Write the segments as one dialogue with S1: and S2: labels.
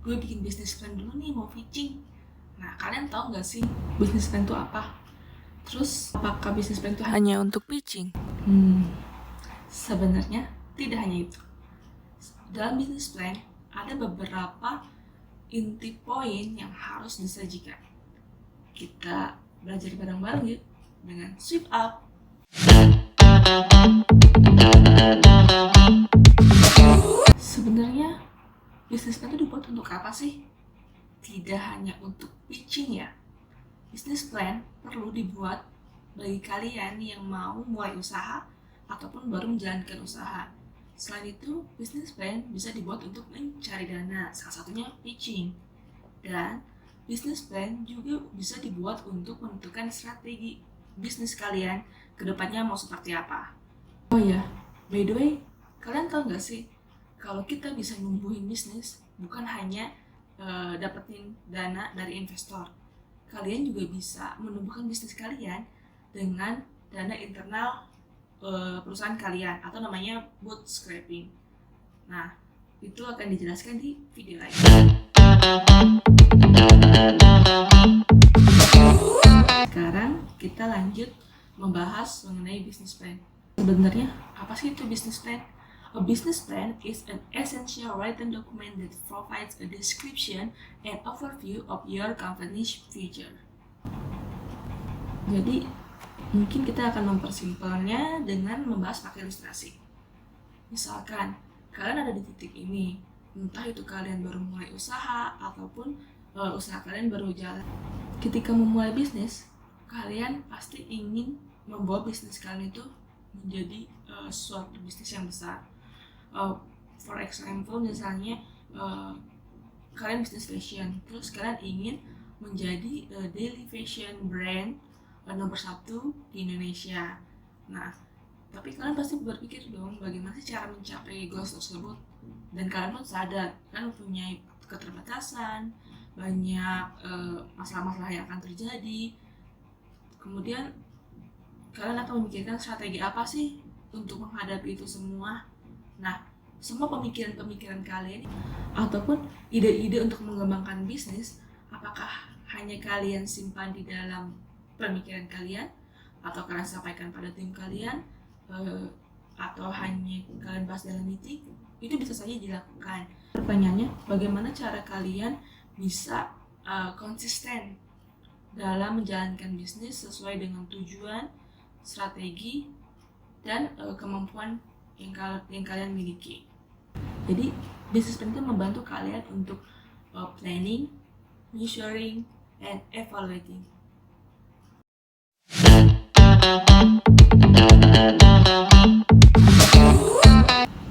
S1: gue bikin bisnis plan dulu nih, mau pitching. Nah, kalian tahu nggak sih bisnis plan itu apa? Terus, apakah bisnis plan itu hanya untuk pitching? Sebenarnya tidak hanya itu. Dalam bisnis plan, ada beberapa inti poin yang harus disajikan. Kita belajar bareng-bareng yuk dengan Swift Up. Sebenarnya bisnis plan itu dibuat untuk apa sih? Tidak hanya untuk pitching ya. Bisnis plan perlu dibuat bagi kalian yang mau mulai usaha ataupun baru menjalankan usaha. Selain itu, bisnis plan bisa dibuat untuk mencari dana, salah satunya pitching. Dan bisnis plan juga bisa dibuat untuk menentukan strategi bisnis kalian ke depannya mau seperti apa. Oh ya, by the way, kalian tahu nggak sih kalau kita bisa numbuhin bisnis bukan hanya dapetin dana dari investor, kalian juga bisa menumbuhkan bisnis kalian dengan dana internal perusahaan kalian atau namanya bootstrapping. Nah, itu akan dijelaskan di video lain. Sekarang kita lanjut membahas mengenai business plan. Sebenarnya apa sih itu business plan? A business plan is an essential written document that provides a description and overview of your company's future. Jadi, mungkin kita akan mempersimpelnya dengan membahas pakai ilustrasi. Misalkan, kalian ada di titik ini, entah itu kalian baru mulai usaha ataupun usaha kalian baru jalan. Ketika memulai bisnis, kalian pasti ingin membawa bisnis kalian itu menjadi suatu bisnis yang besar. For example, misalnya kalian bisnis fashion, terus kalian ingin menjadi daily fashion brand nomor 1 di Indonesia. Nah, tapi kalian pasti berpikir dong bagaimana sih cara mencapai goals tersebut. Dan kalian pun sadar, kalian mempunyai keterbatasan, banyak masalah-masalah yang akan terjadi. Kemudian kalian akan memikirkan strategi apa sih untuk menghadapi itu semua. Nah, semua pemikiran-pemikiran kalian ataupun ide-ide untuk mengembangkan bisnis, apakah hanya kalian simpan di dalam pemikiran kalian atau kalian sampaikan pada tim kalian atau hanya kalian bahas dalam meeting, itu bisa saja dilakukan. Pertanyaannya, bagaimana cara kalian bisa konsisten dalam menjalankan bisnis sesuai dengan tujuan, strategi, dan kemampuan yang kalian miliki. Jadi, bisnis plan itu membantu kalian untuk planning, measuring, and evaluating.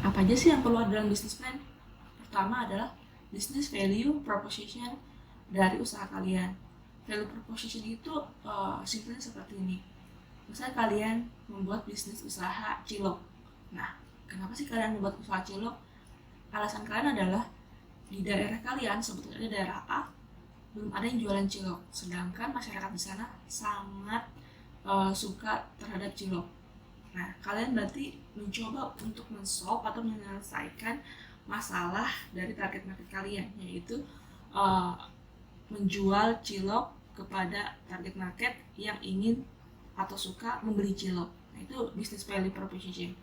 S1: Apa aja sih yang perlu ada dalam bisnis plan? Pertama adalah business value proposition dari usaha kalian. Value proposition itu simpelnya seperti ini. Misalnya kalian membuat bisnis usaha cilok. Nah, kenapa sih kalian membuat usaha cilok? Alasan kalian adalah di daerah kalian, sebetulnya daerah A, belum ada yang jualan cilok, sedangkan masyarakat di sana sangat suka terhadap cilok. Nah, kalian berarti mencoba untuk men-solve atau menyelesaikan masalah dari target market kalian, yaitu menjual cilok kepada target market yang ingin atau suka membeli cilok. Nah, itu business value proposition.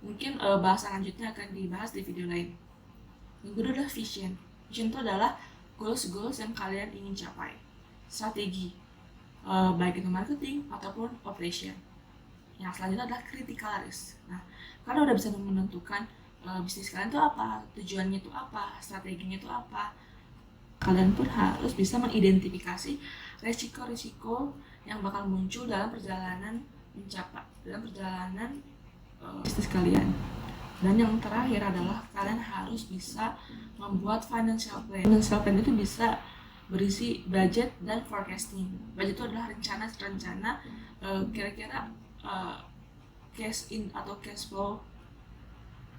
S1: Mungkin bahasan lanjutnya akan dibahas di video lain. Yang kedua adalah vision. Vision itu adalah goals yang kalian ingin capai. Strategi, baik itu marketing ataupun operation. Yang selanjutnya adalah critical risk. Nah, kalian udah bisa menentukan bisnis kalian itu apa, tujuannya itu apa, strateginya itu apa. Kalian pun harus bisa mengidentifikasi resiko-resiko yang bakal muncul dalam perjalanan bisnis kalian. Dan yang terakhir adalah kalian harus bisa membuat financial plan. Financial plan itu bisa berisi budget dan forecasting. Budget itu adalah rencana kira-kira cash in atau cash flow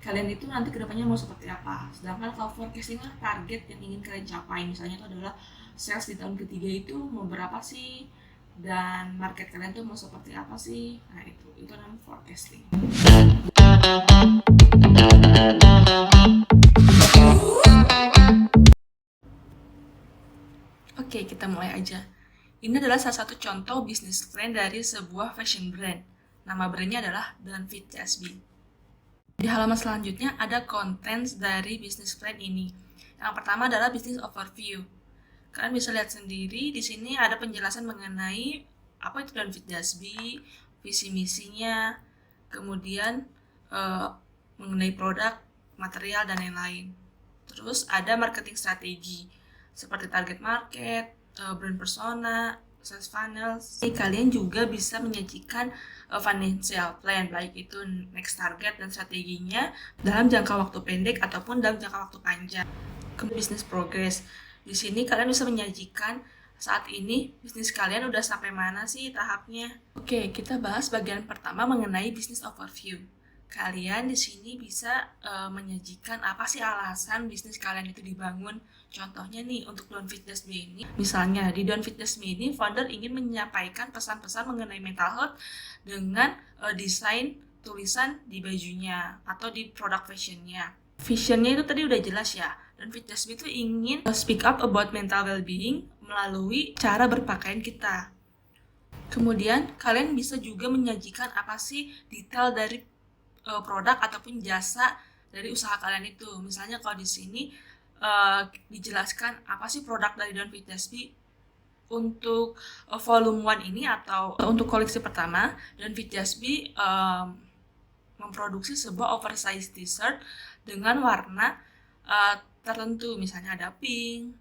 S1: kalian itu nanti kedepannya mau seperti apa. Sedangkan kalau forecasting adalah target yang ingin kalian capai. Misalnya itu adalah sales di tahun ketiga itu mau berapa sih, dan market kalian tuh mau seperti apa sih. Nah, itu namanya forecasting. Oke, kita mulai aja. Ini adalah salah satu contoh bisnis plan dari sebuah fashion brand. Nama brandnya adalah Don't Fit Just Be. Di halaman selanjutnya ada konten dari bisnis plan ini. Yang pertama adalah bisnis overview. Kalian bisa lihat sendiri di sini ada penjelasan mengenai apa itu Don't Fit Just Be, visi misinya, kemudian mengenai produk, material, dan lain-lain. Terus ada marketing strategi seperti target market, brand persona, sales funnels. Kalian juga bisa menyajikan financial plan, baik itu next target dan strateginya dalam jangka waktu pendek ataupun dalam jangka waktu panjang. Kemudian business progress. Di sini kalian bisa menyajikan saat ini bisnis kalian udah sampai mana sih tahapnya. Oke, kita bahas bagian pertama mengenai business overview. Kalian di sini bisa menyajikan apa sih alasan bisnis kalian itu dibangun. Contohnya nih untuk Don't Fit Just Be ini, misalnya di Don't Fit Just Be ini founder ingin menyampaikan pesan-pesan mengenai mental health dengan desain tulisan di bajunya atau di produk fashionnya. Visionnya itu tadi udah jelas ya. Don't Fit Just Be itu ingin speak up about mental well-being melalui cara berpakaian kita. Kemudian kalian bisa juga menyajikan apa sih detail dari produk ataupun jasa dari usaha kalian itu. Misalnya kalau di sini dijelaskan apa sih produk dari Don't Fit Just Be untuk volume 1 ini atau untuk koleksi pertama. Don't Fit Just Be memproduksi sebuah oversized t-shirt dengan warna tertentu, misalnya ada pink,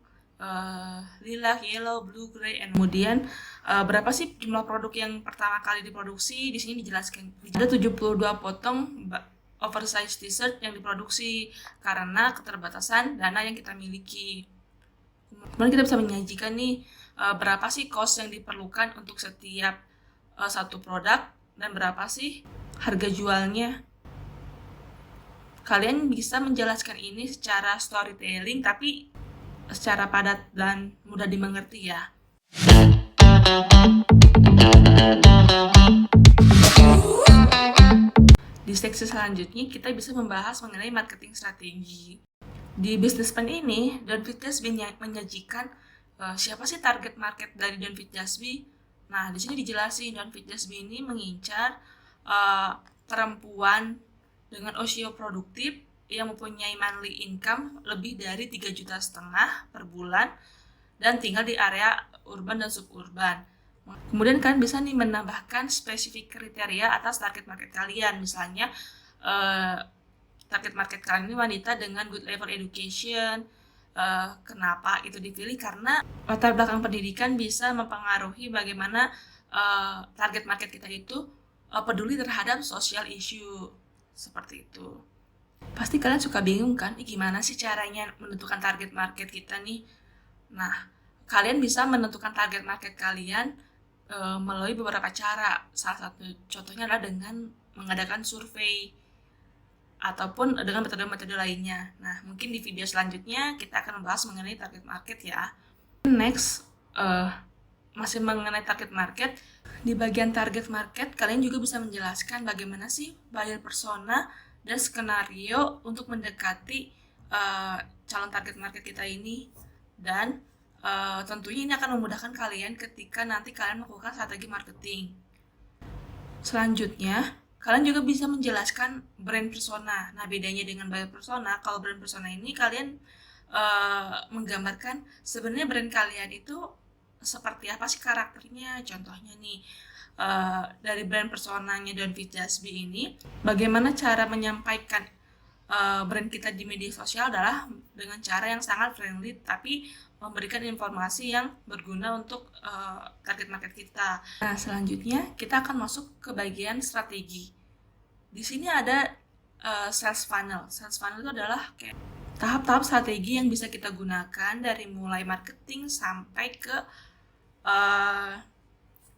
S1: lilac, yellow, blue, grey, and kemudian berapa sih jumlah produk yang pertama kali diproduksi. Di sini dijelaskan ada 72 potong oversized t-shirt yang diproduksi karena keterbatasan dana yang kita miliki. Kemudian kita bisa menyajikan nih berapa sih cost yang diperlukan untuk setiap satu produk dan berapa sih harga jualnya. Kalian bisa menjelaskan ini secara storytelling tapi secara padat dan mudah dimengerti ya. Di seksi selanjutnya kita bisa membahas mengenai marketing strategi. Di business plan ini, Don't Fit Just Be menyajikan siapa sih target market dari Don't Fit Just Be. Nah, di sini dijelasin Don't Fit Just Be ini mengincar perempuan dengan usia produktif yang mempunyai monthly income lebih dari 3,5 juta per bulan dan tinggal di area urban dan suburban. Kemudian kalian bisa nih menambahkan spesifik kriteria atas target market kalian. Misalnya target market kalian ini wanita dengan good level education. Kenapa itu dipilih? Karena latar belakang pendidikan bisa mempengaruhi bagaimana target market kita itu peduli terhadap social issue. Seperti itu. Pasti kalian suka bingung kan, gimana sih caranya menentukan target market kita nih? Nah, kalian bisa menentukan target market kalian melalui beberapa cara. Salah satu contohnya adalah dengan mengadakan survei ataupun dengan metode-metode lainnya. Nah, mungkin di video selanjutnya kita akan membahas mengenai target market ya. Next, masih mengenai target market. Di bagian target market, kalian juga bisa menjelaskan bagaimana sih buyer persona dan skenario untuk mendekati calon target market kita ini. Dan tentunya ini akan memudahkan kalian ketika nanti kalian melakukan strategi marketing. Selanjutnya, kalian juga bisa menjelaskan brand persona. Nah, bedanya dengan buyer persona, kalau brand persona ini kalian menggambarkan sebenarnya brand kalian itu seperti apa sih karakternya. Contohnya nih, dari brand personanya Don't Fit Just Be ini, bagaimana cara menyampaikan brand kita di media sosial adalah dengan cara yang sangat friendly tapi memberikan informasi yang berguna untuk target market kita. Nah, selanjutnya kita akan masuk ke bagian strategi. Di sini ada sales funnel. Sales funnel itu adalah kayak tahap-tahap strategi yang bisa kita gunakan dari mulai marketing sampai ke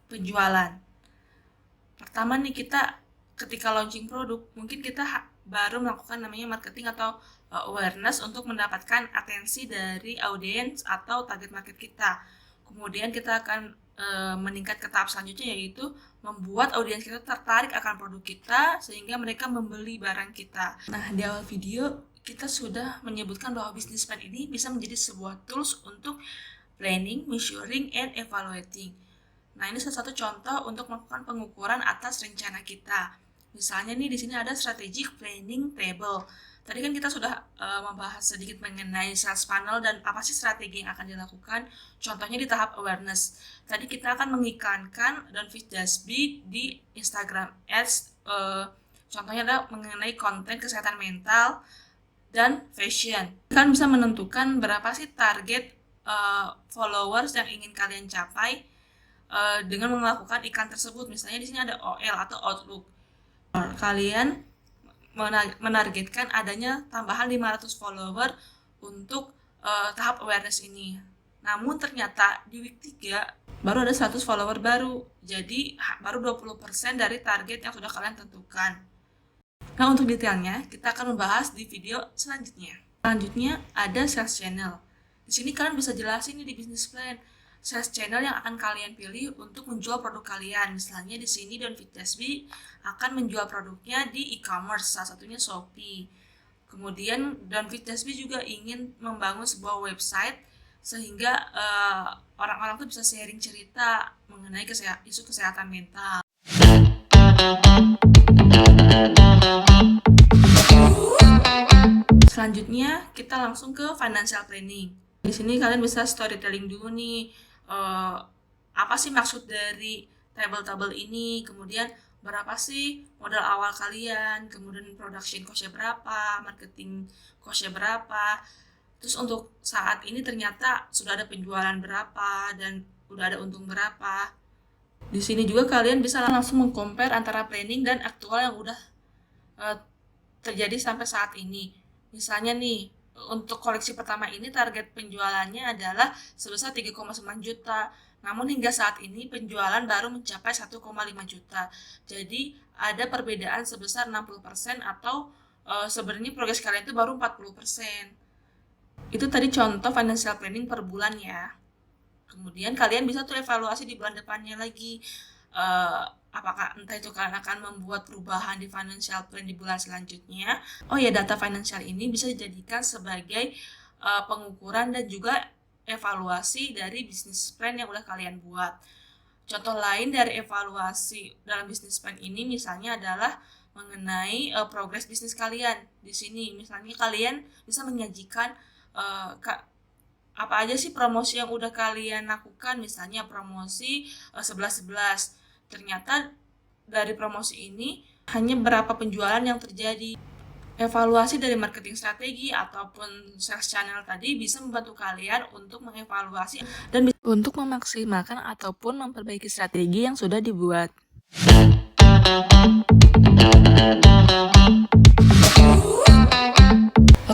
S1: penjualan. Pertama nih, kita ketika launching produk, mungkin kita baru melakukan namanya marketing atau awareness untuk mendapatkan atensi dari audiens atau target market kita. Kemudian kita akan meningkat ke tahap selanjutnya, yaitu membuat audiens kita tertarik akan produk kita sehingga mereka membeli barang kita. Nah, di awal video kita sudah menyebutkan bahwa business plan ini bisa menjadi sebuah tools untuk planning, measuring, and evaluating. Nah, ini salah satu contoh untuk melakukan pengukuran atas rencana kita. Misalnya nih di sini ada strategic planning table. Tadi kan kita sudah membahas sedikit mengenai sales funnel dan apa sih strategi yang akan dilakukan. Contohnya di tahap awareness. Tadi kita akan mengiklankan Don't Feed Just Be di Instagram Ads. Contohnya adalah mengenai konten kesehatan mental dan fashion. Kalian bisa menentukan berapa sih target followers yang ingin kalian capai dengan melakukan iklan tersebut. Misalnya di sini ada OL atau Outlook. Kalian menargetkan adanya tambahan 500 follower untuk tahap awareness ini. Namun ternyata di week 3 baru ada 100 follower baru. Jadi baru 20% dari target yang sudah kalian tentukan. Nah, untuk detailnya kita akan membahas di video selanjutnya. Selanjutnya ada sales channel. Di sini kalian bisa jelasin nih di business plan sales channel yang akan kalian pilih untuk menjual produk kalian. Misalnya di sini Don't Feed Just Be akan menjual produknya di e-commerce, salah satunya Shopee. Kemudian Don't Feed Just Be juga ingin membangun sebuah website sehingga orang-orang tuh bisa sharing cerita mengenai isu kesehatan mental. Selanjutnya kita langsung ke financial planning. Di sini kalian bisa storytelling dulu nih, apa sih maksud dari table ini, kemudian berapa sih modal awal kalian, kemudian production cost-nya berapa, marketing cost-nya berapa, terus untuk saat ini ternyata sudah ada penjualan berapa dan udah ada untung berapa. Di sini juga kalian bisa langsung meng-compare antara planning dan aktual yang udah terjadi sampai saat ini. Misalnya nih, untuk koleksi pertama ini target penjualannya adalah sebesar 3,9 juta. Namun hingga saat ini penjualan baru mencapai 1,5 juta. Jadi ada perbedaan sebesar 60% atau sebenarnya progres kalian itu baru 40%. Itu tadi contoh financial planning per bulan ya. Kemudian kalian bisa tuh evaluasi di bulan depannya lagi. Apakah entah itu kalian akan membuat perubahan di financial plan di bulan selanjutnya. Oh ya, data financial ini bisa dijadikan sebagai pengukuran dan juga evaluasi dari bisnis plan yang udah kalian buat. Contoh lain dari evaluasi dalam bisnis plan ini misalnya adalah mengenai progres bisnis kalian. Di sini misalnya kalian bisa menyajikan apa aja sih promosi yang udah kalian lakukan, misalnya promosi 11-11. Ternyata dari promosi ini hanya berapa penjualan yang terjadi. Evaluasi dari marketing strategi ataupun sales channel tadi bisa membantu kalian untuk mengevaluasi dan untuk memaksimalkan ataupun memperbaiki strategi yang sudah dibuat.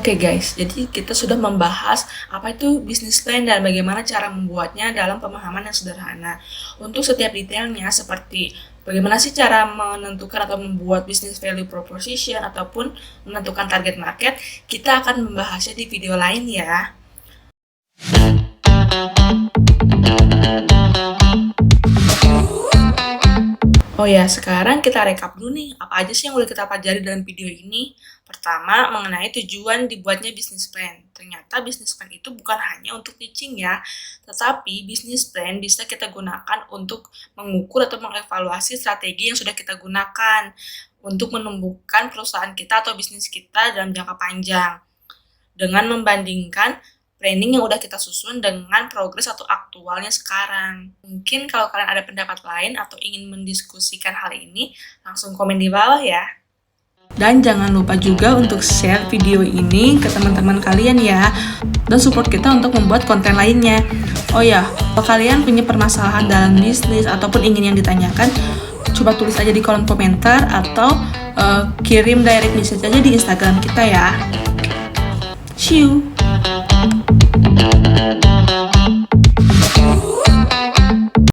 S1: Oke guys, jadi kita sudah membahas apa itu business plan dan bagaimana cara membuatnya dalam pemahaman yang sederhana. Untuk setiap detailnya seperti bagaimana sih cara menentukan atau membuat business value proposition ataupun menentukan target market, kita akan membahasnya di video lain ya. Oh ya, sekarang kita rekap dulu nih, apa aja sih yang udah kita pelajari dalam video ini. Pertama, mengenai tujuan dibuatnya bisnis plan. Ternyata bisnis plan itu bukan hanya untuk pitching ya, tetapi bisnis plan bisa kita gunakan untuk mengukur atau mengevaluasi strategi yang sudah kita gunakan untuk menumbuhkan perusahaan kita atau bisnis kita dalam jangka panjang. Dengan membandingkan planning yang udah kita susun dengan progres atau aktualnya sekarang. Mungkin kalau kalian ada pendapat lain atau ingin mendiskusikan hal ini, langsung komen di bawah ya. Dan jangan lupa juga untuk share video ini ke teman-teman kalian ya. Dan support kita untuk membuat konten lainnya. Oh ya, kalau kalian punya permasalahan dalam bisnis ataupun ingin yang ditanyakan, coba tulis aja di kolom komentar atau kirim direct message aja di Instagram kita ya. See you!